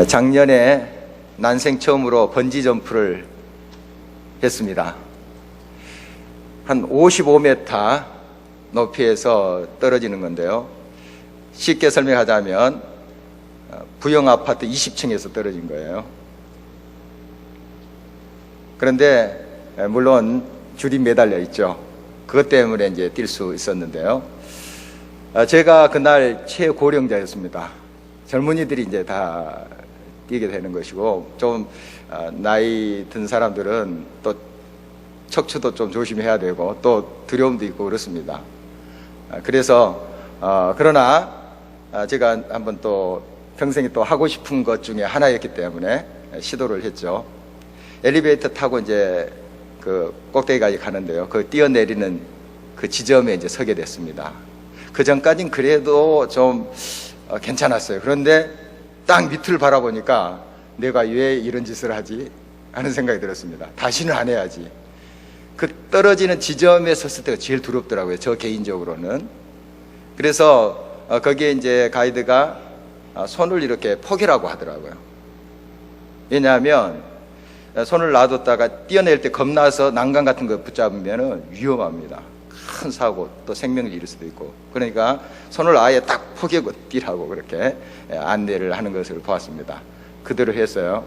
작년에 난생 처음으로 번지 점프를 했습니다. 한 55m 높이에서 떨어지는 건데요. 쉽게 설명하자면 부영 아파트 20층에서 떨어진 거예요. 그런데 물론 줄이 매달려 있죠. 그것 때문에 이제 뛸 수 있었는데요. 제가 그날 최고령자였습니다. 젊은이들이 이제 다 뛰게 되는 것이고, 좀 나이 든 사람들은 또 척추도 좀 조심해야 되고 또 두려움도 있고 그렇습니다. 그래서 그러나 제가 한번 또 평생에 또 하고 싶은 것 중에 하나였기 때문에 시도를 했죠. 엘리베이터 타고 이제 그 꼭대기까지 가는데요. 그 뛰어내리는 그 지점에 이제 서게 됐습니다. 그 전까진 그래도 좀 괜찮았어요. 그런데 딱 밑을 바라보니까 내가 왜 이런 짓을 하지 하는 생각이 들었습니다. 다시는 안 해야지. 그 떨어지는 지점에 섰을 때가 제일 두렵더라고요. 저 개인적으로는. 그래서 거기에 이제 가이드가 손을 이렇게 포기라고 하더라고요. 왜냐하면 손을 놔뒀다가 뛰어낼 때 겁나서 난간 같은 거 붙잡으면 위험합니다. 큰 사고, 또 생명을 잃을 수도 있고. 그러니까 손을 아예 딱 포기하고 뛰라고 그렇게 안내를 하는 것을 보았습니다. 그대로 했어요.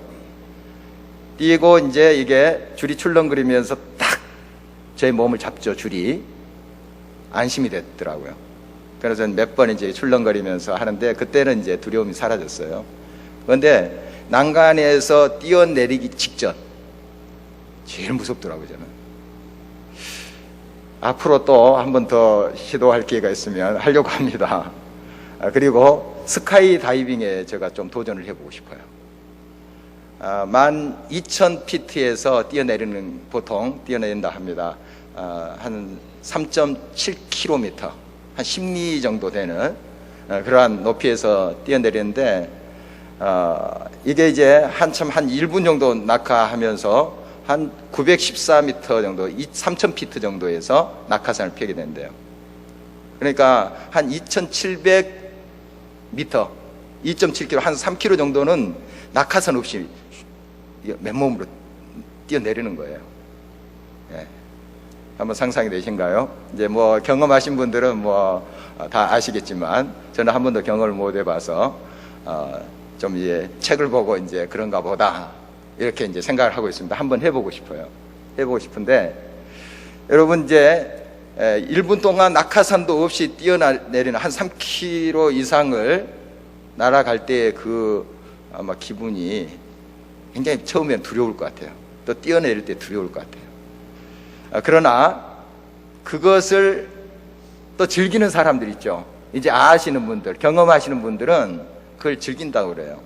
뛰고 이제 이게 줄이 출렁거리면서 딱 제 몸을 잡죠. 줄이. 안심이 됐더라고요. 그래서 몇 번 이제 출렁거리면서 하는데 그때는 이제 두려움이 사라졌어요. 그런데 난간에서 뛰어내리기 직전 제일 무섭더라고요. 저는 앞으로 또 한 번 더 시도할 기회가 있으면 하려고 합니다. 그리고 스카이 다이빙에 제가 좀 도전을 해보고 싶어요. 12,000피트에서 뛰어내리는, 보통 뛰어내린다 합니다. 한 3.7km, 한 10리 정도 되는 그러한 높이에서 뛰어내리는데, 이게 이제 한참 한 1분 정도 낙하하면서 한 914m 정도, 3,000피트 정도에서 낙하산을 펴게 된대요. 그러니까 한 2,700m, 2.7km, 한 3km 정도는 낙하산 없이 맨몸으로 뛰어내리는 거예요. 예. 한번 상상이 되신가요? 이제 뭐 경험하신 분들은 뭐 다 아시겠지만, 저는 한 번도 경험을 못 해봐서 좀 이제 책을 보고 이제 그런가 보다 이렇게 이제 생각을 하고 있습니다. 한번 해보고 싶어요. 해보고 싶은데, 여러분 이제 1분 동안 낙하산도 없이 뛰어내리는 한 3km 이상을 날아갈 때의 그 아마 기분이 굉장히 처음엔 두려울 것 같아요. 또 뛰어내릴 때 두려울 것 같아요. 그러나 그것을 또 즐기는 사람들 있죠. 이제 아시는 분들, 경험하시는 분들은 그걸 즐긴다고 그래요.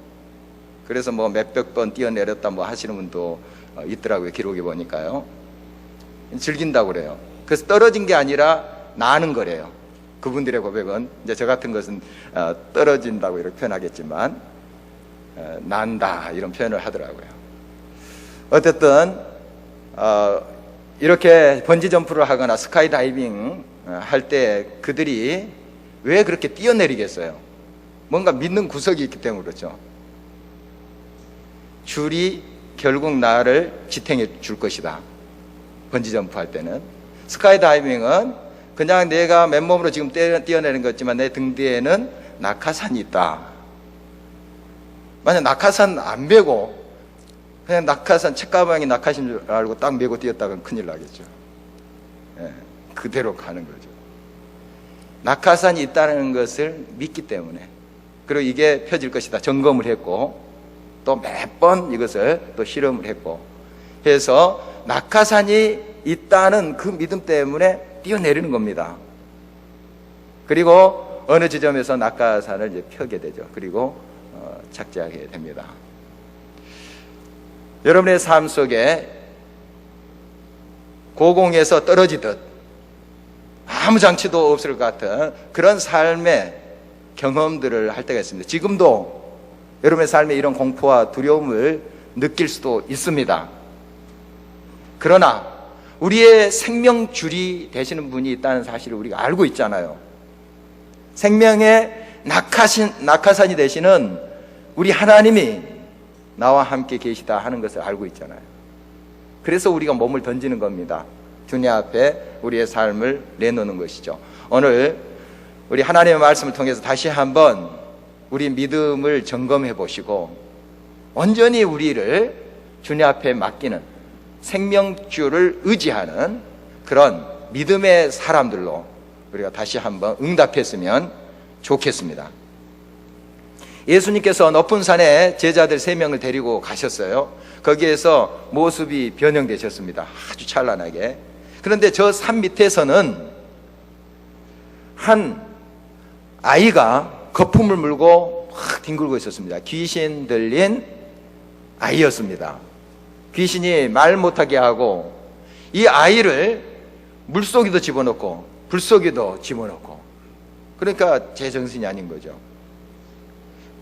그래서 뭐 몇백 번 뛰어내렸다 뭐 하시는 분도 있더라고요. 기록에 보니까요. 즐긴다고 그래요. 그래서 떨어진 게 아니라 나는 거래요. 그분들의 고백은. 이제 저 같은 것은 떨어진다고 이렇게 표현하겠지만 난다 이런 표현을 하더라고요. 어쨌든 이렇게 번지 점프를 하거나 스카이 다이빙 할 때 그들이 왜 그렇게 뛰어내리겠어요? 뭔가 믿는 구석이 있기 때문에 그렇죠. 줄이 결국 나를 지탱해 줄 것이다. 번지 점프 할 때는. 스카이 다이빙은 그냥 내가 맨몸으로 지금 뛰어내리는 거지만 내 등 뒤에는 낙하산이 있다. 만약 낙하산 안 메고 그냥 낙하산, 책가방이 낙하신 줄 알고 딱 메고 뛰었다간 큰일 나겠죠. 예, 그대로 가는 거죠. 낙하산이 있다는 것을 믿기 때문에, 그리고 이게 펴질 것이다 점검을 했고, 또 몇 번 이것을 또 실험을 했고 해서 낙하산이 있다는 그 믿음 때문에 뛰어내리는 겁니다. 그리고 어느 지점에서 낙하산을 이제 펴게 되죠. 그리고 착지하게 됩니다. 여러분의 삶 속에 고공에서 떨어지듯 아무 장치도 없을 것 같은 그런 삶의 경험들을 할 때가 있습니다. 지금도 여러분의 삶에 이런 공포와 두려움을 느낄 수도 있습니다. 그러나 우리의 생명줄이 되시는 분이 있다는 사실을 우리가 알고 있잖아요. 생명의 낙하산이 되시는 우리 하나님이 나와 함께 계시다 하는 것을 알고 있잖아요. 그래서 우리가 몸을 던지는 겁니다. 주님 앞에 우리의 삶을 내놓는 것이죠. 오늘 우리 하나님의 말씀을 통해서 다시 한번 우리 믿음을 점검해 보시고 온전히 우리를 주님 앞에 맡기는 생명주를 의지하는 그런 믿음의 사람들로 우리가 다시 한번 응답했으면 좋겠습니다. 예수님께서 높은 산에 제자들 3명을 데리고 가셨어요. 거기에서 모습이 변형되셨습니다. 아주 찬란하게. 그런데 저 산 밑에서는 한 아이가 거품을 물고 막 뒹굴고 있었습니다. 귀신 들린 아이였습니다. 귀신이 말 못하게 하고 이 아이를 물속에도 집어넣고 불속에도 집어넣고, 그러니까 제정신이 아닌 거죠.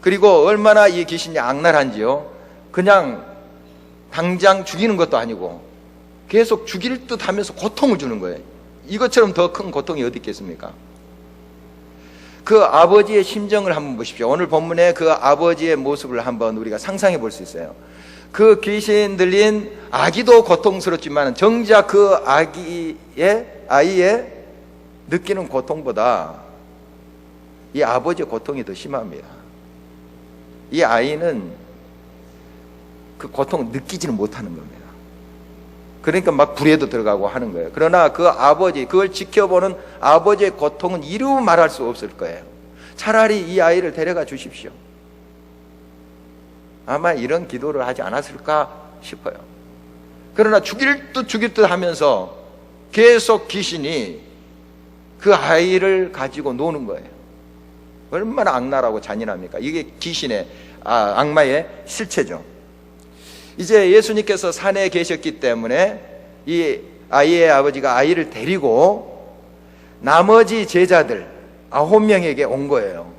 그리고 얼마나 이 귀신이 악랄한지요. 그냥 당장 죽이는 것도 아니고 계속 죽일 듯 하면서 고통을 주는 거예요. 이것처럼 더 큰 고통이 어디 있겠습니까? 그 아버지의 심정을 한번 보십시오. 오늘 본문에 그 아버지의 모습을 한번 우리가 상상해 볼 수 있어요. 그 귀신 들린 아기도 고통스럽지만 정작 그 아이의 느끼는 고통보다 이 아버지의 고통이 더 심합니다. 이 아이는 그 고통을 느끼지는 못하는 겁니다. 그러니까 막 불에도 들어가고 하는 거예요. 그러나 그 아버지, 그걸 지켜보는 아버지의 고통은 이루 말할 수 없을 거예요. 차라리 이 아이를 데려가 주십시오. 아마 이런 기도를 하지 않았을까 싶어요. 그러나 죽일 듯 하면서 계속 귀신이 그 아이를 가지고 노는 거예요. 얼마나 악랄하고 잔인합니까? 이게 귀신의 악마의 실체죠. 이제 예수님께서 산에 계셨기 때문에 이 아이의 아버지가 아이를 데리고 나머지 제자들 9명에게 온 거예요.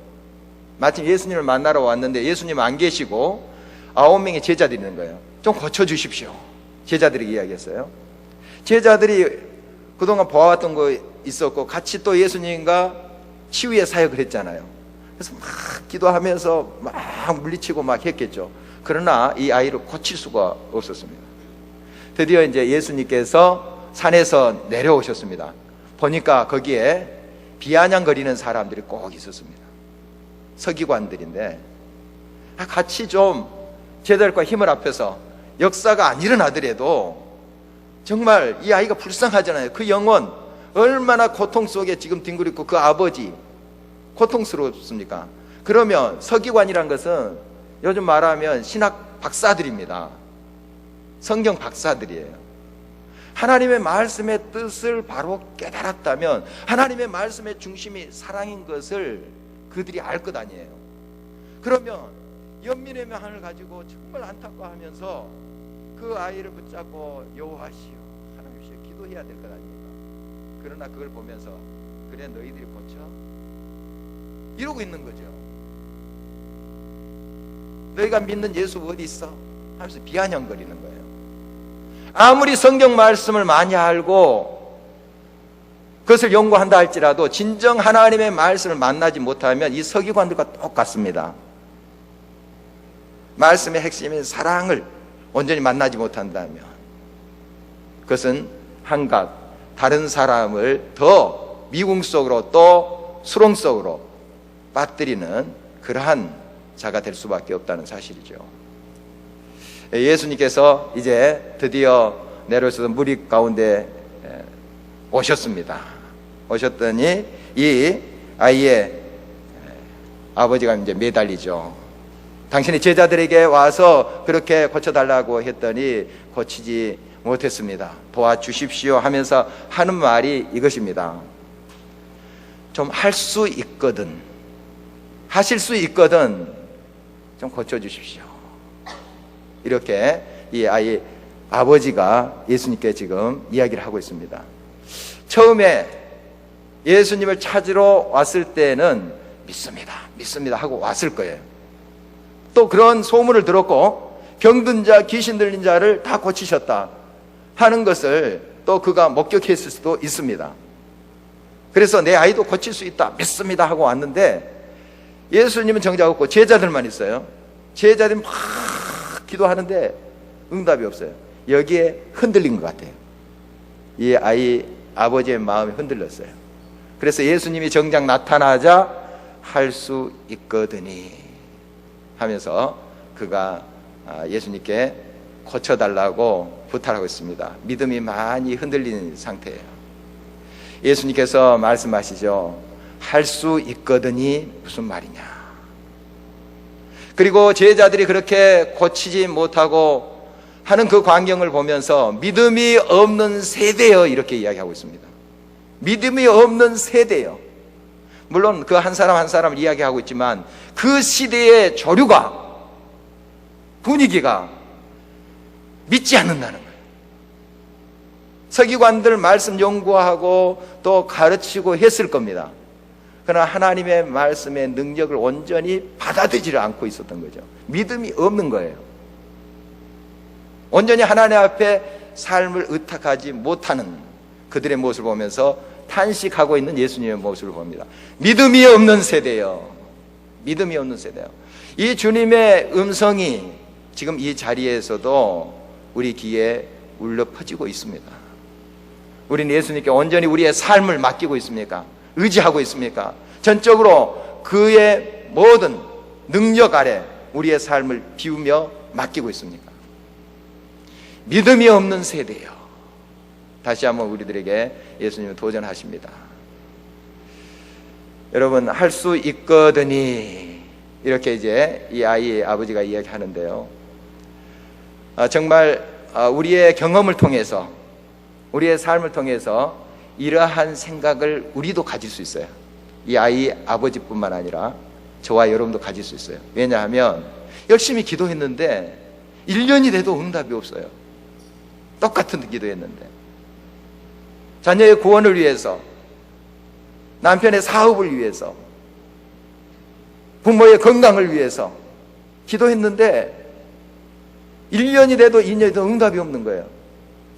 마침 예수님을 만나러 왔는데 예수님 안 계시고 9명의 제자들이 있는 거예요. 좀 고쳐주십시오. 제자들이 이야기했어요. 제자들이 그동안 보아왔던 거 있었고 같이 또 예수님과 치유의 사역을 했잖아요. 그래서 막 기도하면서 막 물리치고 막 했겠죠. 그러나 이 아이를 고칠 수가 없었습니다. 드디어 이제 예수님께서 산에서 내려오셨습니다. 보니까 거기에 비아냥거리는 사람들이 꼭 있었습니다. 서기관들인데 같이 좀 제자들과 힘을 합해서 역사가 안 일어나더라도 정말 이 아이가 불쌍하잖아요. 그 영혼 얼마나 고통 속에 지금 뒹굴고 그 아버지 고통스럽습니까? 그러면 서기관이란 것은 요즘 말하면 신학 박사들입니다. 성경 박사들이에요. 하나님의 말씀의 뜻을 바로 깨달았다면 하나님의 말씀의 중심이 사랑인 것을 그들이 알 것 아니에요. 그러면 연민의 마음을 가지고 정말 안타까워하면서 그 아이를 붙잡고 여호와시여 하나님시여 기도해야 될 것 아닙니까? 그러나 그걸 보면서 그래 너희들이 고쳐? 이러고 있는 거죠. 너희가 믿는 예수 어디 있어? 하면서 비아냥거리는 거예요. 아무리 성경 말씀을 많이 알고 그것을 연구한다 할지라도 진정 하나님의 말씀을 만나지 못하면 이 서기관들과 똑같습니다. 말씀의 핵심인 사랑을 온전히 만나지 못한다면 그것은 한갓 다른 사람을 더 미궁 속으로 또 수렁 속으로 빠뜨리는 그러한 자가 될 수밖에 없다는 사실이죠. 예수님께서 이제 드디어 내려오셔서 무리 가운데 오셨습니다. 오셨더니 이 아이의 아버지가 이제 매달리죠. 당신이 제자들에게 와서 그렇게 고쳐달라고 했더니 고치지 못했습니다. 도와주십시오 하면서 하는 말이 이것입니다. 좀 할 수 있거든, 하실 수 있거든 좀 고쳐주십시오. 이렇게 이 아이 아버지가 예수님께 지금 이야기를 하고 있습니다. 처음에 예수님을 찾으러 왔을 때는 믿습니다 하고 왔을 거예요. 또 그런 소문을 들었고 병든 자, 귀신 들린 자를 다 고치셨다 하는 것을 또 그가 목격했을 수도 있습니다. 그래서 내 아이도 고칠 수 있다 믿습니다 하고 왔는데 예수님은 정작 없고 제자들만 있어요. 제자들이 막 기도하는데 응답이 없어요. 여기에 흔들린 것 같아요. 이 아이 아버지의 마음이 흔들렸어요. 그래서 예수님이 정작 나타나자 할 수 있거든이 하면서 그가 예수님께 고쳐달라고 부탁하고 있습니다. 믿음이 많이 흔들리는 상태예요. 예수님께서 말씀하시죠. 할 수 있거든이 무슨 말이냐. 그리고 제자들이 그렇게 고치지 못하고 하는 그 광경을 보면서 믿음이 없는 세대여 이렇게 이야기하고 있습니다. 믿음이 없는 세대여. 물론 그 한 사람 한 사람을 이야기하고 있지만 그 시대의 조류가, 분위기가 믿지 않는다는 거예요. 서기관들 말씀 연구하고 또 가르치고 했을 겁니다. 그러나 하나님의 말씀의 능력을 온전히 받아들이지 않고 있었던 거죠. 믿음이 없는 거예요. 온전히 하나님 앞에 삶을 의탁하지 못하는 그들의 모습을 보면서 탄식하고 있는 예수님의 모습을 봅니다. 믿음이 없는 세대요. 믿음이 없는 세대요. 이 주님의 음성이 지금 이 자리에서도 우리 귀에 울려 퍼지고 있습니다. 우리는 예수님께 온전히 우리의 삶을 맡기고 있습니까? 의지하고 있습니까? 전적으로 그의 모든 능력 아래 우리의 삶을 비우며 맡기고 있습니까? 믿음이 없는 세대요. 다시 한번 우리들에게 예수님은 도전하십니다. 여러분, 할 수 있거든이 이렇게 이제 이 아이의 아버지가 이야기하는데요. 정말 우리의 경험을 통해서, 우리의 삶을 통해서 이러한 생각을 우리도 가질 수 있어요. 이 아이 아버지뿐만 아니라 저와 여러분도 가질 수 있어요. 왜냐하면 열심히 기도했는데 1년이 돼도 응답이 없어요. 똑같은 기도했는데 자녀의 구원을 위해서, 남편의 사업을 위해서, 부모의 건강을 위해서 기도했는데 1년이 돼도 2년이 돼도 응답이 없는 거예요.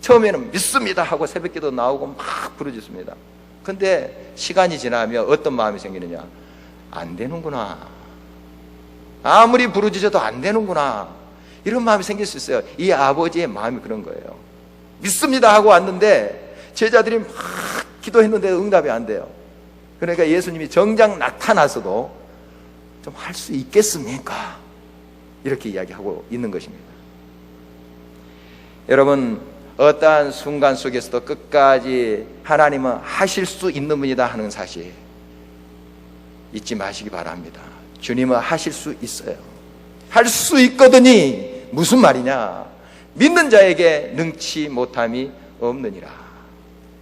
처음에는 믿습니다 하고 새벽기도 나오고 막 부르짖습니다. 근데 시간이 지나면 어떤 마음이 생기느냐? 안 되는구나. 아무리 부르짖어도 안 되는구나. 이런 마음이 생길 수 있어요. 이 아버지의 마음이 그런 거예요. 믿습니다 하고 왔는데 제자들이 막 기도했는데 응답이 안 돼요. 그러니까 예수님이 정작 나타나서도 좀 할 수 있겠습니까? 이렇게 이야기하고 있는 것입니다. 여러분, 어떠한 순간 속에서도 끝까지 하나님은 하실 수 있는 분이다 하는 사실 잊지 마시기 바랍니다. 주님은 하실 수 있어요. 할 수 있거든이 무슨 말이냐? 믿는 자에게 능치 못함이 없느니라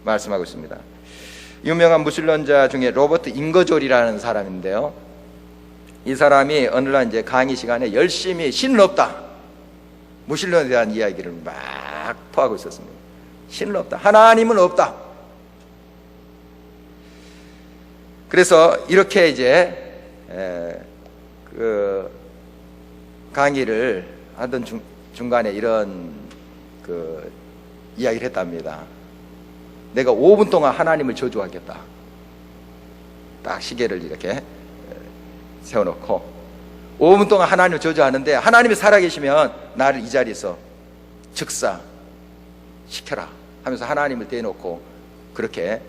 말씀하고 있습니다. 유명한 무신론자 중에 로버트 잉거졸이라는 사람인데요, 이 사람이 어느 날 이제 강의 시간에 열심히 신은 없다, 무신론에 대한 이야기를 막 토하고 있었습니다. 신은 없다, 하나님은 없다. 그래서 이렇게 이제 그 강의를 하던 중간에 이런 그 이야기를 했답니다. 내가 5분 동안 하나님을 저주하겠다. 딱 시계를 이렇게 세워놓고 5분 동안 하나님을 저주하는데 하나님이 살아계시면 나를 이 자리에서 즉사시켜라 하면서 하나님을 대놓고 그렇게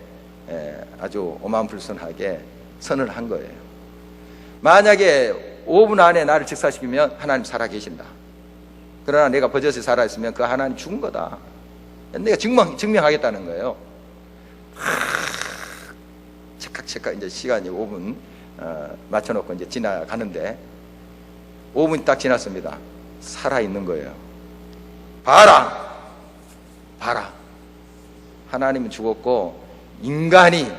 아주 오만불선하게 선을 한 거예요. 만약에 5분 안에 나를 즉사시키면 하나님 살아계신다. 그러나 내가 버젓이 살아있으면 그 하나님 죽은 거다. 내가 증명하겠다는 거예요. 찰칵 이제 시간이 5분 맞춰놓고 이제 지나가는데 5분이 딱 지났습니다. 살아있는 거예요. 봐라! 하나님은 죽었고 인간이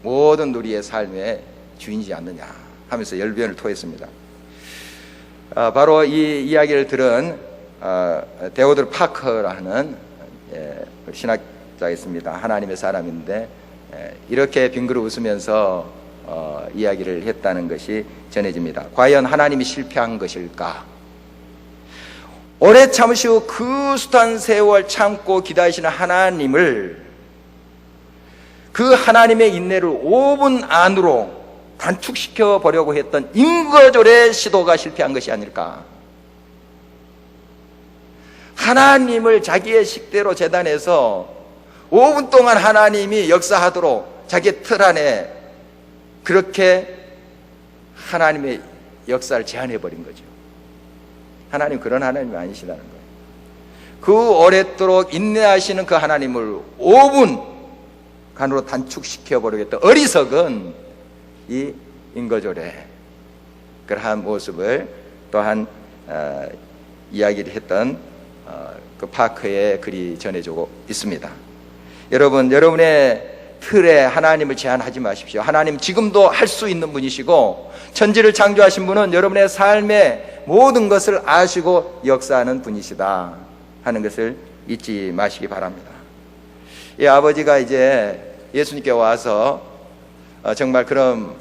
모든 우리의 삶의 주인이지 않느냐 하면서 열변을 토했습니다. 바로 이 이야기를 들은 데오드 파커라는 신학자가 있습니다. 하나님의 사람인데 이렇게 빙그러 웃으면서 이야기를 했다는 것이 전해집니다. 과연 하나님이 실패한 것일까? 오래 참으시고 그 숱한 세월 참고 기다리시는 하나님을, 그 하나님의 인내를 5분 안으로 단축시켜 보려고 했던 잉거졸의 시도가 실패한 것이 아닐까? 하나님을 자기의 식대로 제단해서 5분 동안 하나님이 역사하도록 자기의 틀 안에 그렇게 하나님의 역사를 제한해버린 거죠. 하나님 그런 하나님이 아니시다는 거예요. 그 오랫도록 인내하시는 그 하나님을 5분 간으로 단축시켜버리겠다. 어리석은 이 인거절의 그러한 모습을 또한 이야기를 했던 그 파크의 글이 전해지고 있습니다. 여러분, 여러분의 틀에 하나님을 제한하지 마십시오. 하나님 지금도 할 수 있는 분이시고 천지를 창조하신 분은 여러분의 삶의 모든 것을 아시고 역사하는 분이시다 하는 것을 잊지 마시기 바랍니다. 이 아버지가 이제 예수님께 와서 정말 그런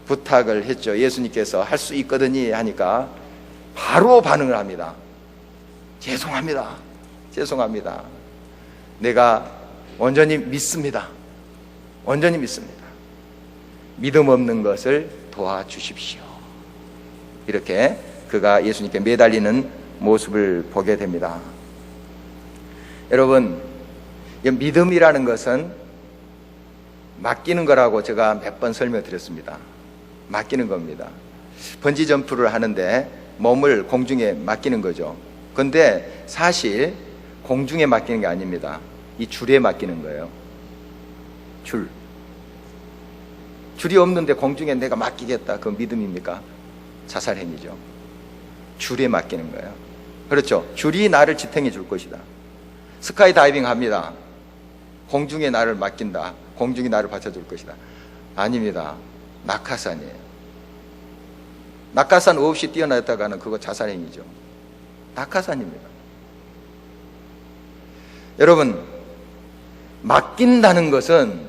부탁을 했죠. 예수님께서 할 수 있거든요 하니까 바로 반응을 합니다. 죄송합니다. 내가 온전히 믿습니다. 온전히 믿습니다. 믿음 없는 것을 도와주십시오. 이렇게 그가 예수님께 매달리는 모습을 보게 됩니다. 여러분, 믿음이라는 것은 맡기는 거라고 제가 몇 번 설명드렸습니다. 맡기는 겁니다. 번지 점프를 하는데 몸을 공중에 맡기는 거죠. 그런데 사실 공중에 맡기는 게 아닙니다. 이 줄에 맡기는 거예요. 줄이 없는데 공중에 내가 맡기겠다. 그건 믿음입니까? 자살행위죠. 줄에 맡기는 거예요. 그렇죠. 줄이 나를 지탱해 줄 것이다. 스카이 다이빙 합니다. 공중에 나를 맡긴다. 공중이 나를 받쳐줄 것이다. 아닙니다. 낙하산이에요. 낙하산 없이 뛰어났다가는 그거 자살행위죠. 낙하산입니다. 여러분, 맡긴다는 것은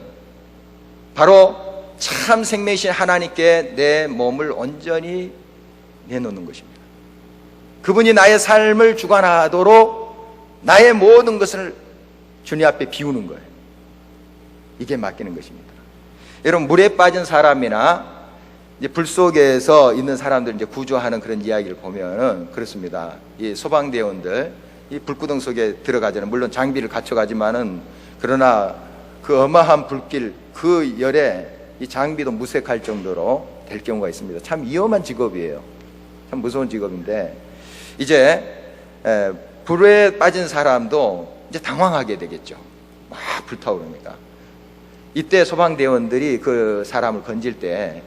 바로 참 생명이신 하나님께 내 몸을 온전히 내놓는 것입니다. 그분이 나의 삶을 주관하도록 나의 모든 것을 주님 앞에 비우는 거예요. 이게 맡기는 것입니다. 여러분, 물에 빠진 사람이나 이제 불 속에서 있는 사람들 이제 구조하는 그런 이야기를 보면은 그렇습니다. 이 소방대원들 이 불구덩 속에 들어가잖아요. 물론 장비를 갖춰가지만은 그러나 그 어마한 불길 그 열에 이 장비도 무색할 정도로 될 경우가 있습니다. 참 위험한 직업이에요. 참 무서운 직업인데 이제 불에 빠진 사람도 이제 당황하게 되겠죠. 막 불타오르니까. 이때 소방대원들이 그 사람을 건질 때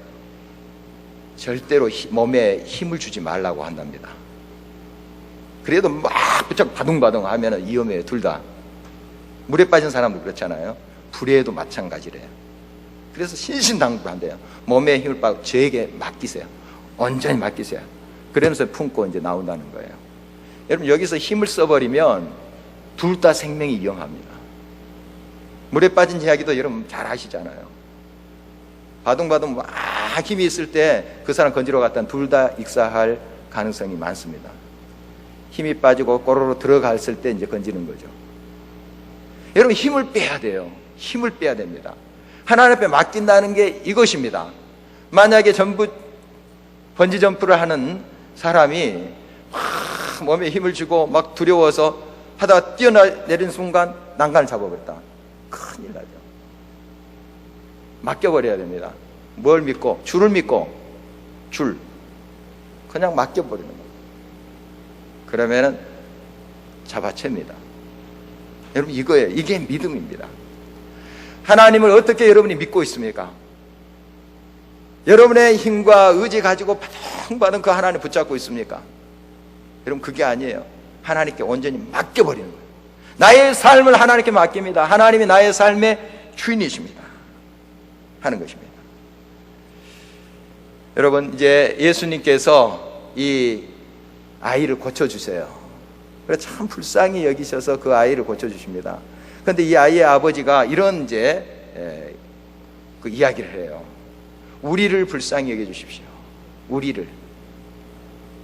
절대로 몸에 힘을 주지 말라고 한답니다. 그래도 막 부쩍 바둥바둥 하면 위험해요. 둘 다. 물에 빠진 사람도 그렇잖아요. 불에도 마찬가지래요. 그래서 신신당부한대요. 몸에 힘을 빠고 저에게 맡기세요. 온전히 맡기세요. 그러면서 품고 이제 나온다는 거예요. 여러분, 여기서 힘을 써버리면 둘 다 생명이 위험합니다. 물에 빠진 이야기도 여러분 잘 아시잖아요. 바둥바둥 막 힘이 있을 때 그 사람 건지러 갔다는 둘 다 익사할 가능성이 많습니다. 힘이 빠지고 꼬로로 들어갔을 때 이제 건지는 거죠. 여러분, 힘을 빼야 돼요. 힘을 빼야 됩니다. 하나님 앞에 맡긴다는 게 이것입니다. 만약에 전부 번지 점프를 하는 사람이 막 몸에 힘을 주고 막 두려워서 하다가 뛰어내린 순간 난간을 잡아버렸다. 큰일 나죠. 맡겨버려야 됩니다. 뭘 믿고? 줄을 믿고, 줄. 그냥 맡겨버리는 거예요. 그러면은 잡아챕니다. 여러분, 이거예요. 이게 믿음입니다. 하나님을 어떻게 여러분이 믿고 있습니까? 여러분의 힘과 의지 가지고 바둥바둥 그 하나님 붙잡고 있습니까? 여러분, 그게 아니에요. 하나님께 온전히 맡겨버리는 거예요. 나의 삶을 하나님께 맡깁니다. 하나님이 나의 삶의 주인이십니다. 하는 것입니다. 여러분, 이제 예수님께서 이 아이를 고쳐주세요. 그래서 참 불쌍히 여기셔서 그 아이를 고쳐주십니다. 그런데 이 아이의 아버지가 이런 이제 그 이야기를 해요. 우리를 불쌍히 여겨주십시오. 우리를.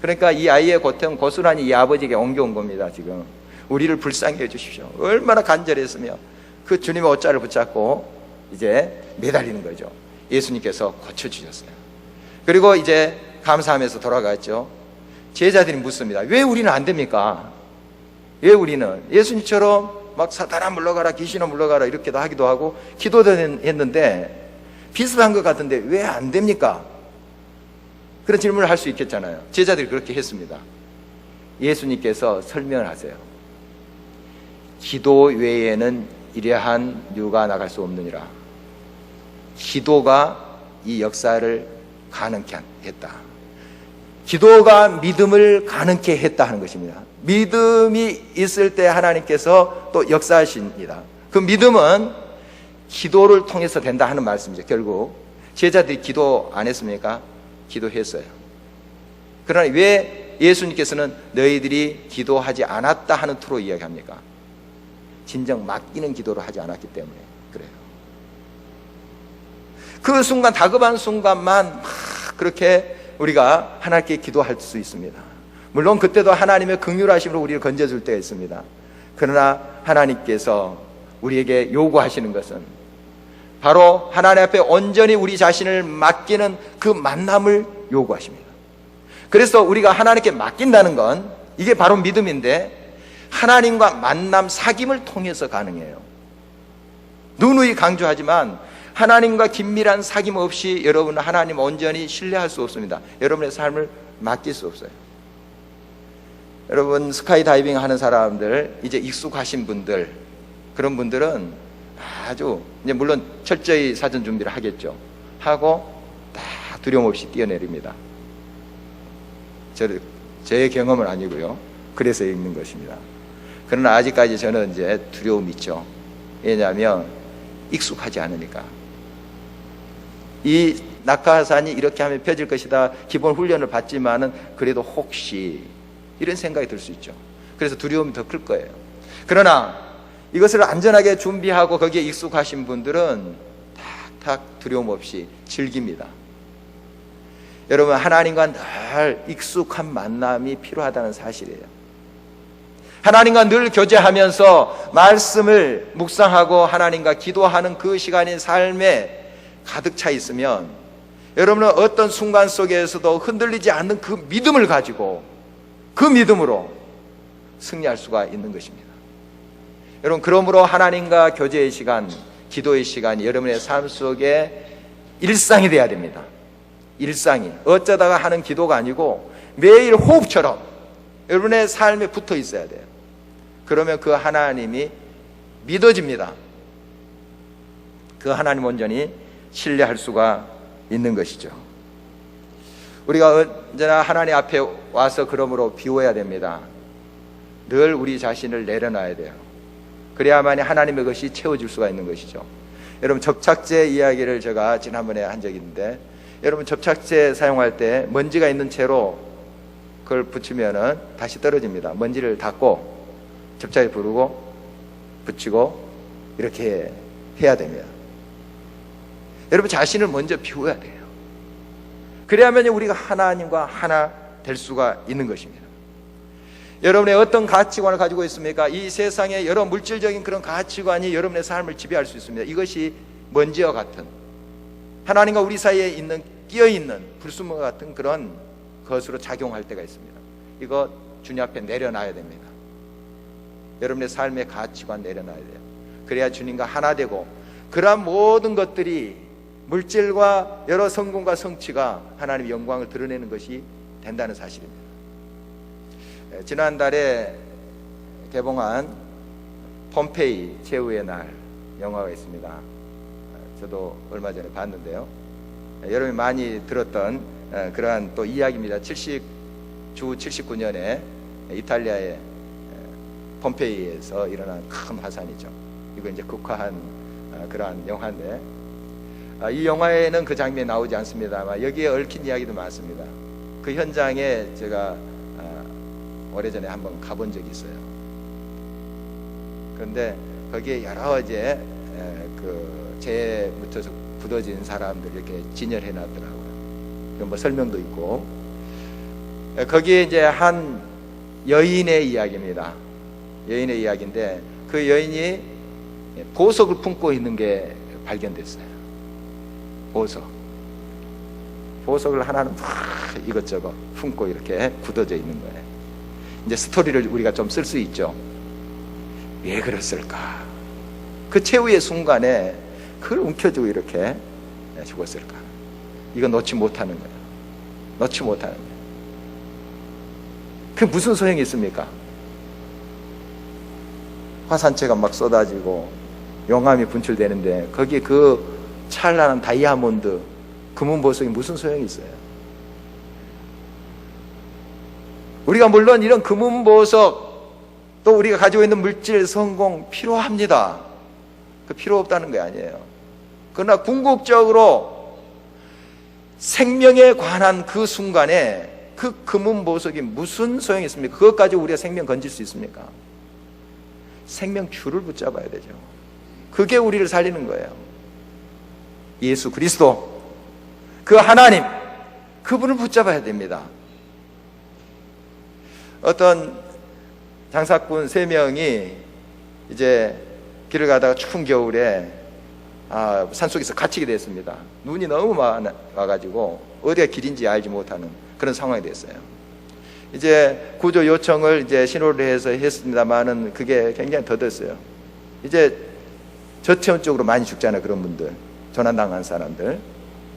그러니까 이 아이의 고통 고스란히 이 아버지에게 옮겨온 겁니다. 지금 우리를 불쌍히 여겨주십시오. 얼마나 간절했으며 그 주님의 옷자를 붙잡고 이제 매달리는 거죠. 예수님께서 고쳐주셨어요. 그리고 이제 감사하면서 돌아갔죠. 제자들이 묻습니다. 왜 우리는 안 됩니까? 왜 우리는 예수님처럼 막 사탄아 물러가라, 귀신아 물러가라 이렇게도 하기도 하고 기도도 했는데 비슷한 것 같은데 왜 안 됩니까? 그런 질문을 할 수 있겠잖아요. 제자들이 그렇게 했습니다. 예수님께서 설명을 하세요. 기도 외에는 이러한 유가 나갈 수 없느니라. 기도가 이 역사를 가능케 했다. 기도가 믿음을 가능케 했다 하는 것입니다. 믿음이 있을 때 하나님께서 또 역사하십니다. 그 믿음은 기도를 통해서 된다 하는 말씀이죠. 결국 제자들이 기도 안 했습니까? 기도했어요. 그러나 왜 예수님께서는 너희들이 기도하지 않았다 하는 투로 이야기합니까? 진정 맡기는 기도를 하지 않았기 때문에 그래요. 그 순간, 다급한 순간만 막 그렇게 우리가 하나님께 기도할 수 있습니다. 물론 그때도 하나님의 긍휼하심으로 우리를 건져줄 때가 있습니다. 그러나 하나님께서 우리에게 요구하시는 것은 바로 하나님 앞에 온전히 우리 자신을 맡기는 그 만남을 요구하십니다. 그래서 우리가 하나님께 맡긴다는 건 이게 바로 믿음인데 하나님과 만남, 사귐을 통해서 가능해요. 누누이 강조하지만 하나님과 긴밀한 사귐 없이 여러분은 하나님 온전히 신뢰할 수 없습니다. 여러분의 삶을 맡길 수 없어요. 여러분 스카이다이빙 하는 사람들, 이제 익숙하신 분들, 그런 분들은 아주 이제 물론 철저히 사전 준비를 하겠죠. 하고 다 두려움 없이 뛰어내립니다. 제 경험은 아니고요. 그래서 읽는 것입니다. 그러나 아직까지 저는 이제 두려움이 있죠. 왜냐하면 익숙하지 않으니까. 이 낙하산이 이렇게 하면 펴질 것이다 기본 훈련을 받지만은 그래도 혹시 이런 생각이 들 수 있죠. 그래서 두려움이 더 클 거예요. 그러나 이것을 안전하게 준비하고 거기에 익숙하신 분들은 탁탁 두려움 없이 즐깁니다. 여러분 하나님과 늘 익숙한 만남이 필요하다는 사실이에요. 하나님과 늘 교제하면서 말씀을 묵상하고 하나님과 기도하는 그 시간이 삶에 가득 차 있으면 여러분은 어떤 순간 속에서도 흔들리지 않는 그 믿음을 가지고 그 믿음으로 승리할 수가 있는 것입니다. 여러분 그러므로 하나님과 교제의 시간, 기도의 시간이 여러분의 삶 속에 일상이 되어야 됩니다. 일상이 어쩌다가 하는 기도가 아니고 매일 호흡처럼 여러분의 삶에 붙어 있어야 돼요. 그러면 그 하나님이 믿어집니다. 그 하나님 온전히 신뢰할 수가 있는 것이죠. 우리가 언제나 하나님 앞에 와서 그러므로 비워야 됩니다. 늘 우리 자신을 내려놔야 돼요. 그래야만이 하나님의 것이 채워질 수가 있는 것이죠. 여러분 접착제 이야기를 제가 지난번에 한 적이 있는데 여러분 접착제 사용할 때 먼지가 있는 채로 그걸 붙이면은 다시 떨어집니다. 먼지를 닦고 접착제 부르고 붙이고 이렇게 해야 됩니다. 여러분 자신을 먼저 비워야 돼요. 그래야만 우리가 하나님과 하나 될 수가 있는 것입니다. 여러분의 어떤 가치관을 가지고 있습니까? 이 세상의 여러 물질적인 그런 가치관이 여러분의 삶을 지배할 수 있습니다. 이것이 먼지와 같은 하나님과 우리 사이에 있는 끼어있는 불순물과 같은 그런 것으로 작용할 때가 있습니다. 이거 주님 앞에 내려놔야 됩니다. 여러분의 삶의 가치관 내려놔야 돼요. 그래야 주님과 하나 되고 그러한 모든 것들이 물질과 여러 성공과 성취가 하나님의 영광을 드러내는 것이 된다는 사실입니다. 지난달에 개봉한 폼페이 최후의 날 영화가 있습니다. 저도 얼마 전에 봤는데요. 여러분이 많이 들었던 그러한 또 이야기입니다. 주 79년에 이탈리아의 폼페이에서 일어난 큰 화산이죠. 이거 이제 극화한 그러한 영화인데 이 영화에는 그 장면이 나오지 않습니다만 여기에 얽힌 이야기도 많습니다. 그 현장에 제가 오래전에 한번 가본 적이 있어요. 그런데 거기에 여러 이제 그 재에 묻혀서 굳어진 사람들 이렇게 진열해 놨더라고요. 뭐 설명도 있고 거기에 이제 한 여인의 이야기입니다. 여인의 이야기인데 그 여인이 보석을 품고 있는 게 발견됐어요. 보석을 하나는 막 이것저것 품고 이렇게 굳어져 있는 거예요. 이제 스토리를 우리가 좀 쓸 수 있죠. 왜 그랬을까? 그 최후의 순간에 그걸 움켜쥐고 이렇게 죽었을까? 이거 놓지 못하는 거예요. 놓지 못하는 거예요. 그 무슨 소용이 있습니까? 화산재가 막 쏟아지고 용암이 분출되는데 거기에 그 찬란한 다이아몬드, 금은 보석이 무슨 소용이 있어요? 우리가 물론 이런 금은 보석, 또 우리가 가지고 있는 물질, 성공 필요합니다. 그 필요 없다는 게 아니에요. 그러나 궁극적으로 생명에 관한 그 순간에 그 금은 보석이 무슨 소용이 있습니까? 그것 가지고 우리가 생명 건질 수 있습니까? 생명 줄을 붙잡아야 되죠. 그게 우리를 살리는 거예요. 예수 그리스도, 그 하나님, 그분을 붙잡아야 됩니다. 어떤 장사꾼 3명이 이제 길을 가다가 추운 겨울에 산속에서 갇히게 됐습니다. 눈이 너무 와가지고 어디가 길인지 알지 못하는 그런 상황이 됐어요. 이제 구조 요청을 이제 신호를 해서 했습니다만은 그게 굉장히 더뎠어요. 이제 저체온적으로 많이 죽잖아요. 그런 분들, 조난당한 사람들,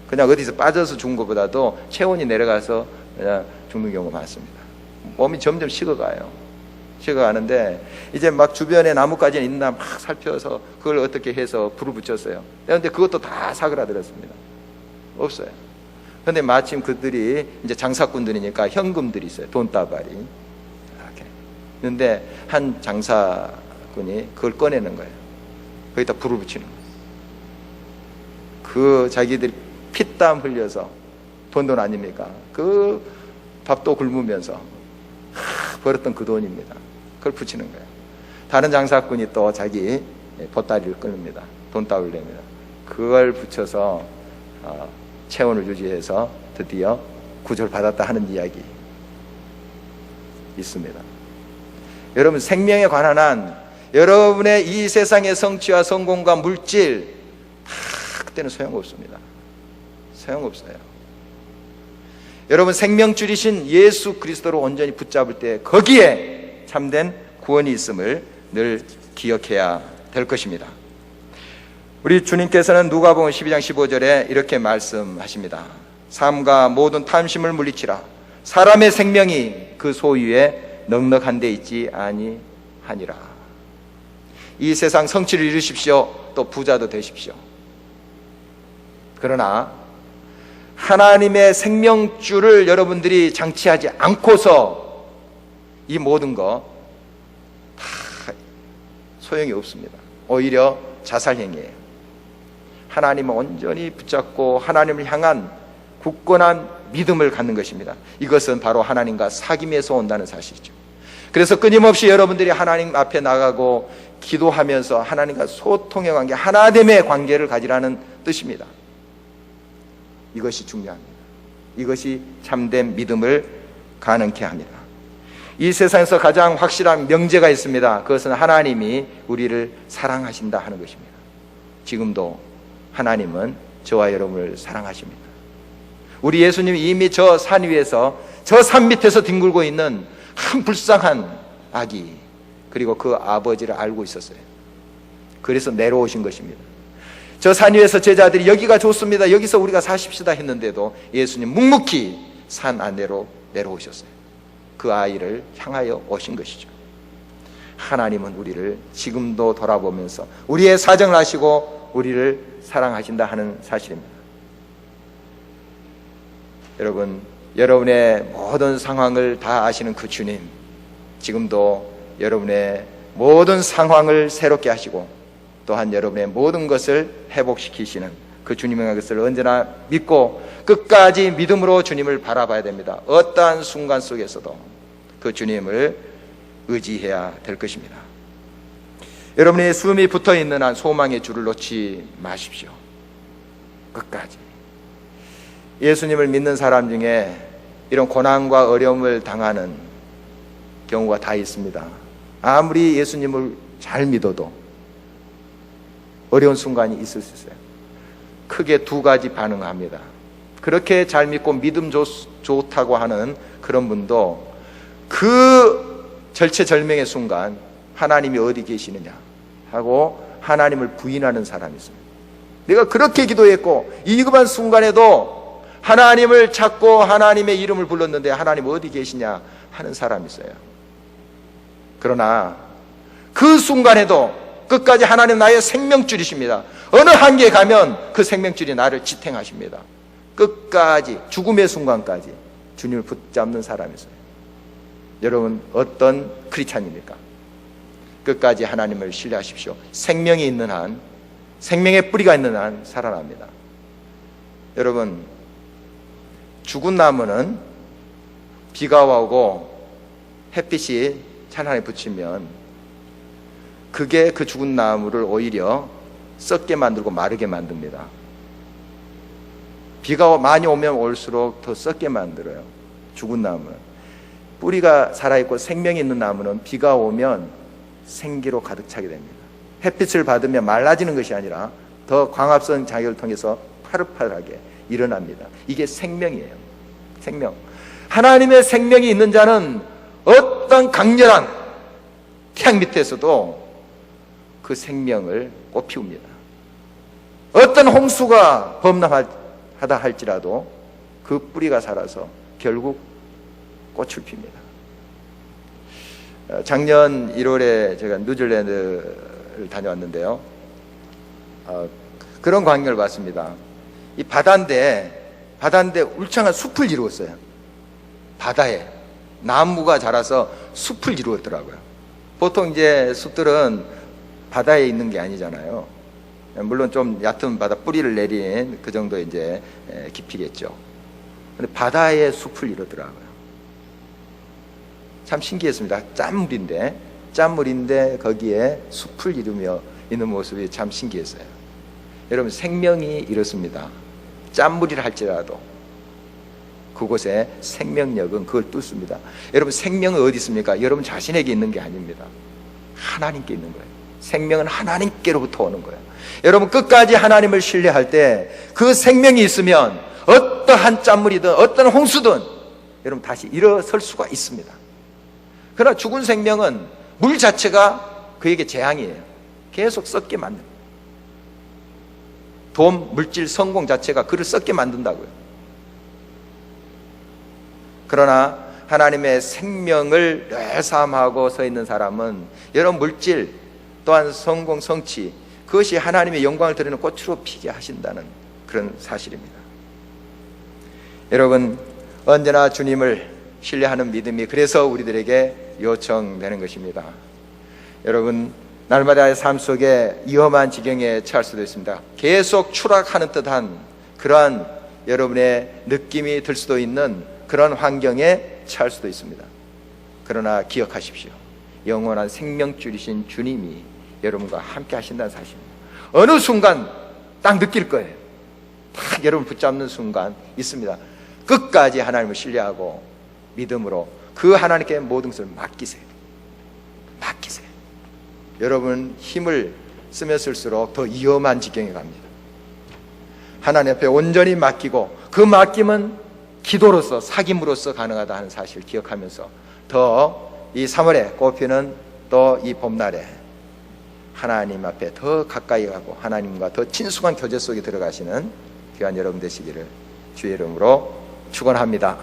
그냥 어디서 빠져서 죽은 것보다도 체온이 내려가서 그냥 죽는 경우가 많습니다. 몸이 점점 식어가요. 식어가는데 이제 막 주변에 나뭇가지는 있나 막 살펴서 그걸 어떻게 해서 불을 붙였어요. 그런데 그것도 다 사그라들었습니다. 없어요. 그런데 마침 그들이 이제 장사꾼들이니까 현금들이 있어요. 돈다발이 이렇게. 그런데 한 장사꾼이 그걸 꺼내는 거예요. 거기다 불을 붙이는 거예요. 그 자기들이 피땀 흘려서 번 돈 아닙니까? 그 밥도 굶으면서 벌었던 그 돈입니다. 그걸 붙이는 거예요. 다른 장사꾼이 또 자기 보따리를 끊습니다. 돈다발을 냅니다. 그걸 붙여서 체온을 유지해서 드디어 구조를 받았다 하는 이야기 있습니다. 여러분, 생명에 관한 한 여러분의 이 세상의 성취와 성공과 물질 다 그때는 소용없습니다. 소용없어요. 여러분, 생명줄이신 예수 그리스도로 온전히 붙잡을 때 거기에 참된 구원이 있음을 늘 기억해야 될 것입니다. 우리 주님께서는 누가복음 12장 15절에 이렇게 말씀하십니다. 삶과 모든 탐심을 물리치라. 사람의 생명이 그 소유에 넉넉한 데 있지 아니하니라. 이 세상 성취를 이루십시오. 또 부자도 되십시오. 그러나 하나님의 생명줄을 여러분들이 장치하지 않고서 이 모든 거 다 소용이 없습니다. 오히려 자살행위예요. 하나님을 온전히 붙잡고 하나님을 향한 굳건한 믿음을 갖는 것입니다. 이것은 바로 하나님과 사귐에서 온다는 사실이죠. 그래서 끊임없이 여러분들이 하나님 앞에 나가고 기도하면서 하나님과 소통의 관계, 하나됨의 관계를 가지라는 뜻입니다. 이것이 중요합니다. 이것이 참된 믿음을 가능케 합니다. 이 세상에서 가장 확실한 명제가 있습니다. 그것은 하나님이 우리를 사랑하신다 하는 것입니다. 지금도 하나님은 저와 여러분을 사랑하십니다. 우리 예수님이 이미 저 산 위에서, 저 산 밑에서 뒹굴고 있는 한 불쌍한 아기, 그리고 그 아버지를 알고 있었어요. 그래서 내려오신 것입니다. 저 산 위에서 제자들이 여기가 좋습니다, 여기서 우리가 사십시다 했는데도 예수님 묵묵히 산 안으로 내려오셨어요. 그 아이를 향하여 오신 것이죠. 하나님은 우리를 지금도 돌아보면서 우리의 사정을 아시고 우리를 사랑하신다 하는 사실입니다. 여러분, 여러분의 모든 상황을 다 아시는 그 주님, 지금도 여러분의 모든 상황을 새롭게 하시고 또한 여러분의 모든 것을 회복시키시는 그 주님의 것을 언제나 믿고 끝까지 믿음으로 주님을 바라봐야 됩니다. 어떠한 순간 속에서도 그 주님을 의지해야 될 것입니다. 여러분의 숨이 붙어있는 한 소망의 줄을 놓지 마십시오. 끝까지. 예수님을 믿는 사람 중에 이런 고난과 어려움을 당하는 경우가 다 있습니다. 아무리 예수님을 잘 믿어도 어려운 순간이 있을 수 있어요. 크게 두 가지 반응합니다. 그렇게 잘 믿고 믿음 좋다고 하는 그런 분도 그 절체절명의 순간 하나님이 어디 계시느냐 하고 하나님을 부인하는 사람이 있습니다. 내가 그렇게 기도했고 이 급한 순간에도 하나님을 찾고 하나님의 이름을 불렀는데 하나님 어디 계시냐 하는 사람이 있어요. 그러나 그 순간에도 끝까지 하나님 나의 생명줄이십니다. 어느 한계에 가면 그 생명줄이 나를 지탱하십니다. 끝까지 죽음의 순간까지 주님을 붙잡는 사람이 있어요. 여러분 어떤 크리스찬입니까? 끝까지 하나님을 신뢰하십시오. 생명이 있는 한, 생명의 뿌리가 있는 한 살아납니다. 여러분 죽은 나무는 비가 오고 햇빛이 찬란히 비치면 그게 그 죽은 나무를 오히려 썩게 만들고 마르게 만듭니다. 비가 많이 오면 올수록 더 썩게 만들어요. 죽은 나무는. 뿌리가 살아있고 생명이 있는 나무는 비가 오면 생기로 가득 차게 됩니다. 햇빛을 받으면 말라지는 것이 아니라 더 광합성 작용을 통해서 파릇파릇하게 일어납니다. 이게 생명이에요. 생명. 하나님의 생명이 있는 자는 어떤 강렬한 태양 밑에서도 그 생명을 꽃피웁니다. 어떤 홍수가 범람하다 할지라도 그 뿌리가 살아서 결국 꽃을 핍니다. 작년 1월에 제가 뉴질랜드를 다녀왔는데요. 그런 광경을 봤습니다. 이 바다인데 울창한 숲을 이루었어요. 바다에 나무가 자라서 숲을 이루었더라고요. 보통 이제 숲들은 바다에 있는 게 아니잖아요. 물론 좀 얕은 바다 뿌리를 내린 그 정도 이제 깊이겠죠. 근데 바다에 숲을 이루더라고요. 참 신기했습니다. 짠물인데 거기에 숲을 이루며 있는 모습이 참 신기했어요. 여러분 생명이 이렇습니다. 짠물이라 할지라도 그곳에 생명력은 그걸 뚫습니다. 여러분 생명은 어디 있습니까? 여러분 자신에게 있는 게 아닙니다. 하나님께 있는 거예요. 생명은 하나님께로부터 오는 거예요. 여러분 끝까지 하나님을 신뢰할 때 그 생명이 있으면 어떠한 짠물이든 어떤 홍수든 여러분 다시 일어설 수가 있습니다. 그러나 죽은 생명은 물 자체가 그에게 재앙이에요. 계속 썩게 만듭니다. 돈, 물질, 성공 자체가 그를 썩게 만든다고요. 그러나 하나님의 생명을 늘 사모하고 서 있는 사람은 여러분 물질 또한 성공, 성취 그것이 하나님의 영광을 드리는 꽃으로 피게 하신다는 그런 사실입니다. 여러분 언제나 주님을 신뢰하는 믿음이 그래서 우리들에게 요청되는 것입니다. 여러분 날마다의 삶 속에 위험한 지경에 처할 수도 있습니다. 계속 추락하는 듯한 그러한 여러분의 느낌이 들 수도 있는 그런 환경에 처할 수도 있습니다. 그러나 기억하십시오. 영원한 생명줄이신 주님이 여러분과 함께 하신다는 사실입니다. 어느 순간 딱 느낄 거예요. 딱 여러분 붙잡는 순간 있습니다. 끝까지 하나님을 신뢰하고 믿음으로 그 하나님께 모든 것을 맡기세요. 여러분 힘을 쓰면 쓸수록 더 위험한 지경에 갑니다. 하나님 앞에 온전히 맡기고 그 맡김은 기도로서 사귐으로서 가능하다 하는 사실을 기억하면서 더 이 3월에 꽃피는 또 이 봄날에 하나님 앞에 더 가까이 가고 하나님과 더 친숙한 교제 속에 들어가시는 귀한 여러분 되시기를 주의 이름으로 축원합니다.